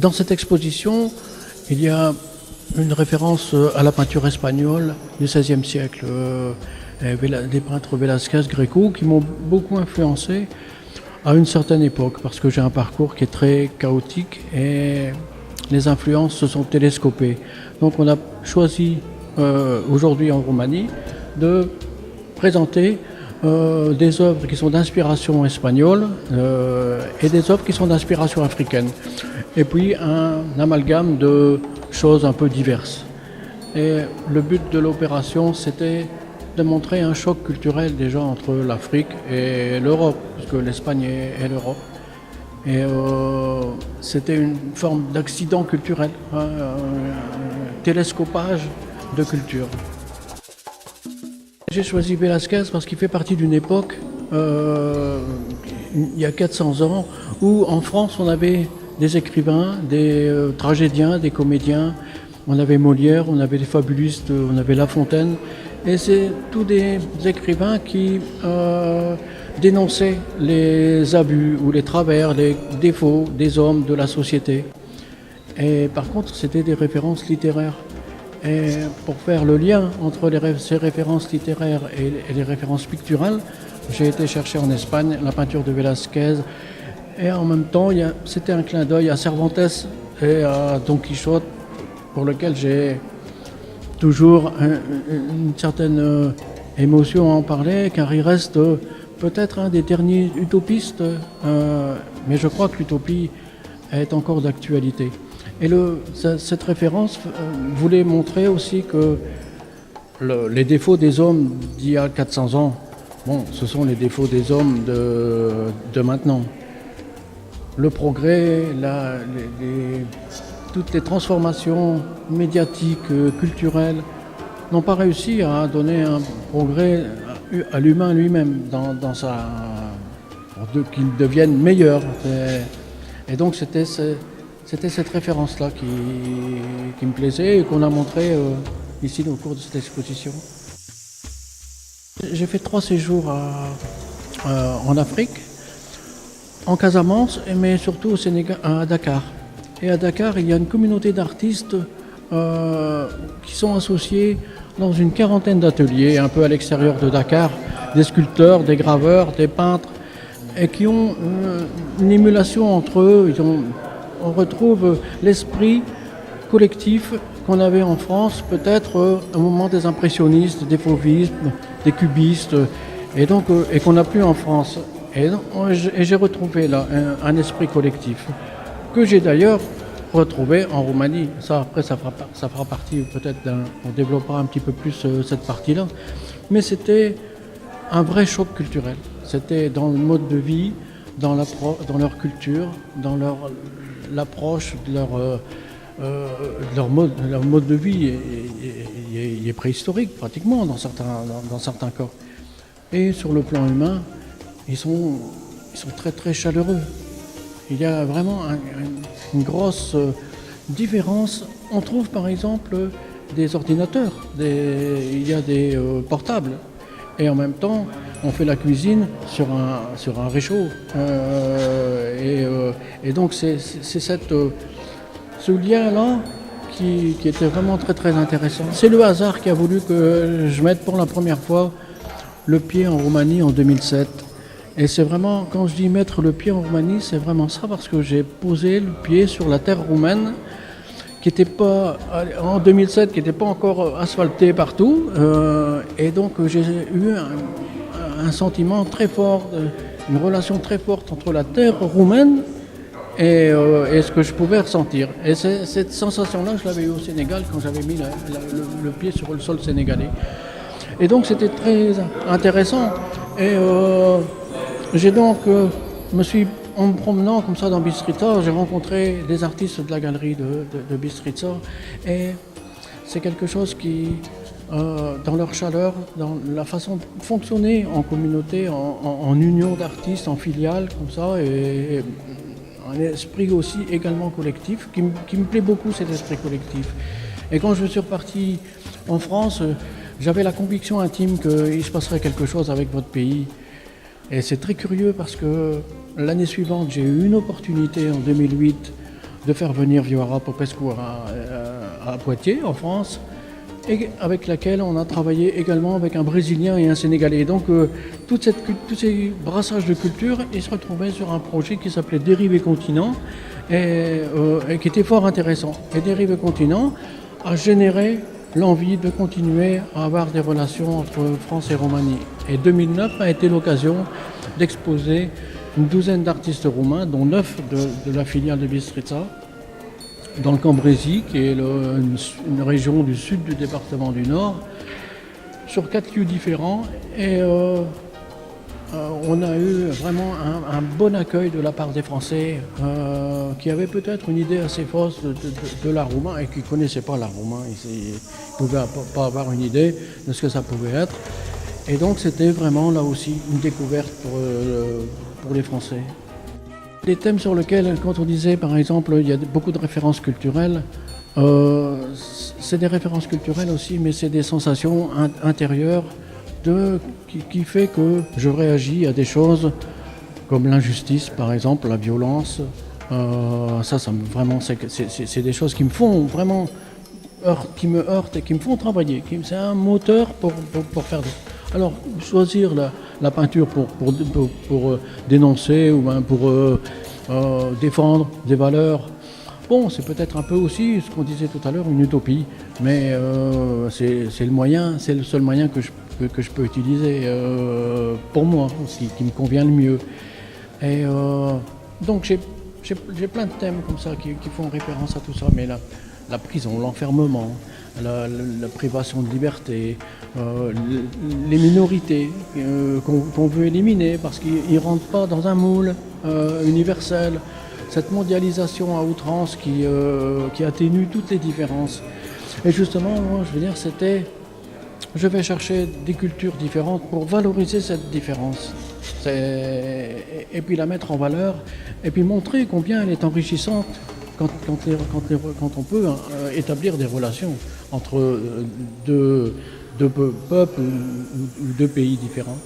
Dans cette exposition, il y a une référence à la peinture espagnole du XVIe siècle, des peintres Velázquez, Gréco, qui m'ont beaucoup influencé à une certaine époque, parce que j'ai un parcours qui est très chaotique et les influences se sont télescopées. Donc on a choisi aujourd'hui en Roumanie de présenter des œuvres qui sont d'inspiration espagnole et des œuvres qui sont d'inspiration africaine. Et puis un amalgame de choses un peu diverses. Et le but de l'opération, c'était de montrer un choc culturel déjà entre l'Afrique et l'Europe, puisque l'Espagne est l'Europe. Et c'était une forme d'accident culturel, un télescopage de culture. J'ai choisi Velázquez parce qu'il fait partie d'une époque, il y a 400 ans, où en France on avait des écrivains, des tragédiens, des comédiens. On avait Molière, on avait des fabulistes, on avait La Fontaine. Et c'est tous des écrivains qui dénonçaient les abus ou les travers, les défauts des hommes, de la société. Et par contre, c'était des références littéraires. Et pour faire le lien entre ces références littéraires et les références picturales, j'ai été chercher en Espagne la peinture de Velázquez. Et en même temps, c'était un clin d'œil à Cervantes et à Don Quichotte, pour lequel j'ai toujours une certaine émotion à en parler, car il reste peut-être un des derniers utopistes, mais je crois que l'utopie est encore d'actualité. Et cette référence voulait montrer aussi que les défauts des hommes d'il y a 400 ans, bon, ce sont les défauts des hommes de maintenant. Le progrès, toutes les transformations médiatiques, culturelles, n'ont pas réussi à donner un progrès à l'humain lui-même, pour qu'il devienne meilleur. Et donc c'était cette référence-là qui me plaisait et qu'on a montré ici au cours de cette exposition. J'ai fait 3 séjours en Afrique, en Casamance, mais surtout au Sénégal, à Dakar. Et à Dakar, il y a une communauté d'artistes qui sont associés dans une quarantaine d'ateliers, un peu à l'extérieur de Dakar, des sculpteurs, des graveurs, des peintres, et qui ont une émulation entre eux. On retrouve l'esprit collectif qu'on avait en France, peut-être au moment des impressionnistes, des fauvistes, des cubistes, et qu'on n'a plus en France. Et j'ai retrouvé là un esprit collectif, que j'ai d'ailleurs retrouvé en Roumanie. Ça, après, ça fera partie peut-être on développera un petit peu plus cette partie-là. Mais c'était un vrai choc culturel. C'était dans le mode de vie, dans leur culture, dans l'approche de leur mode de vie. Il est préhistorique pratiquement dans certains cas. Et sur le plan humain, ils sont très très chaleureux. Il y a vraiment une grosse différence. On trouve par exemple des ordinateurs, il y a des portables. Et en même temps, on fait la cuisine sur un réchaud. Et donc c'est ce lien-là qui était vraiment très très intéressant. C'est le hasard qui a voulu que je mette pour la première fois le pied en Roumanie en 2007. Et c'est vraiment, quand je dis mettre le pied en Roumanie, c'est vraiment ça, parce que j'ai posé le pied sur la terre roumaine, qui n'était pas, en 2007, qui n'était pas encore asphaltée partout. Et donc j'ai eu un sentiment très fort, une relation très forte entre la terre roumaine et ce que je pouvais ressentir. Et cette sensation-là, je l'avais eu au Sénégal quand j'avais mis le pied sur le sol sénégalais. Et donc c'était très intéressant. Et j'ai donc, en me promenant comme ça dans Bistrița, j'ai rencontré des artistes de la galerie de Bistrița. Et c'est quelque chose qui, dans leur chaleur, dans la façon de fonctionner en communauté, en union d'artistes, en filiale, comme ça, et un esprit aussi également collectif, qui me plaît beaucoup, cet esprit collectif. Et quand je suis reparti en France, j'avais la conviction intime qu'il se passerait quelque chose avec votre pays. Et c'est très curieux parce que l'année suivante, j'ai eu une opportunité en 2008 de faire venir Vioara Popescu à Poitiers, en France, et avec laquelle on a travaillé également avec un Brésilien et un Sénégalais. Donc tous ces brassages de cultures, ils se retrouvaient sur un projet qui s'appelait Dérivé Continent et qui était fort intéressant. Et Dérivé Continent a généré l'envie de continuer à avoir des relations entre France et Roumanie. Et 2009 a été l'occasion d'exposer une douzaine d'artistes roumains, dont 9 de la filiale de Bistrița, dans le Cambrésis, qui est une région du sud du département du Nord, sur 4 lieux différents. Et on a eu vraiment un bon accueil de la part des Français qui avaient peut-être une idée assez fausse de l'art roumain et qui ne connaissaient pas l'art roumain. Ils ne pouvaient pas avoir une idée de ce que ça pouvait être. Et donc c'était vraiment là aussi une découverte pour les Français. Les thèmes sur lesquels, quand on disait par exemple, il y a beaucoup de références culturelles, c'est des références culturelles aussi, mais c'est des sensations intérieures qui fait que je réagis à des choses comme l'injustice, par exemple, la violence. Vraiment, c'est des choses qui me font vraiment qui me heurtent et qui me font travailler. C'est un moteur pour faire des... Alors, choisir la peinture pour dénoncer ou bien pour défendre des valeurs, bon, c'est peut-être un peu aussi ce qu'on disait tout à l'heure, une utopie, mais c'est le seul moyen que je peux utiliser pour moi, qui me convient le mieux. Et donc j'ai plein de thèmes comme ça qui font référence à tout ça, mais la prison, l'enfermement, la privation de liberté, les minorités qu'on veut éliminer parce qu'ils ne rentrent pas dans un moule universel, cette mondialisation à outrance qui atténue toutes les différences. Et justement, moi, je veux dire, je vais chercher des cultures différentes pour valoriser cette différence. Et puis la mettre en valeur, et puis montrer combien elle est enrichissante quand on peut établir des relations entre deux peuples ou deux pays différents.